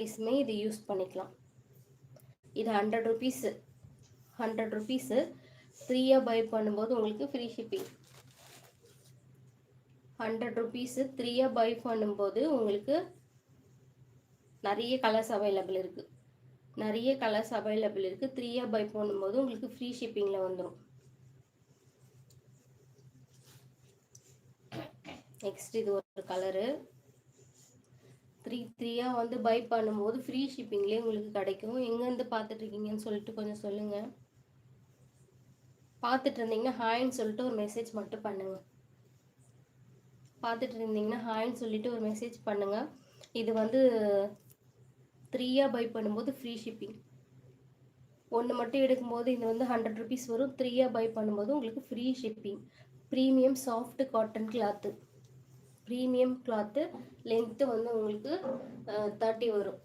ப்ரைஸுமே இது யூஸ் பண்ணிக்கலாம். இது 100 ருபீஸு 100 ருபீஸு 3யாக பை பண்ணும்போது உங்களுக்கு ஃப்ரீ ஷிப்பிங். 100 ருபீஸு 3யாக பை பண்ணும்போது உங்களுக்கு நிறைய கலர்ஸ் அவைலபிள் இருக்குது. 3யாக பை பண்ணும்போது உங்களுக்கு ஃப்ரீ ஷிப்பிங்கில் வந்துடும். நெக்ஸ்ட் இது ஒரு கலரு 3யாக வந்து பை பண்ணும்போது ஃப்ரீ ஷிப்பிங்லேயே உங்களுக்கு கிடைக்கும். எங்கேருந்து பார்த்துட்டு இருக்கீங்கன்னு சொல்லிட்டு கொஞ்சம் சொல்லுங்கள். பார்த்துட்டு இருந்தீங்கன்னா ஹாய்ன்னு சொல்லிட்டு ஒரு மெசேஜ் மட்டும் பண்ணுங்கள். பார்த்துட்டு இருந்தீங்கன்னா ஹாய்ன்னு சொல்லிட்டு ஒரு மெசேஜ் பண்ணுங்கள். இது வந்து 3யாக பை பண்ணும்போது ஃப்ரீ ஷிப்பிங். ஒன்று மட்டும் எடுக்கும்போது இது வந்து 100 ருபீஸ் வரும். 3யாக பை பண்ணும்போது உங்களுக்கு free shipping. Premium soft cotton cloth. Premium cloth. Length வந்து உங்களுக்கு 30 வரும்.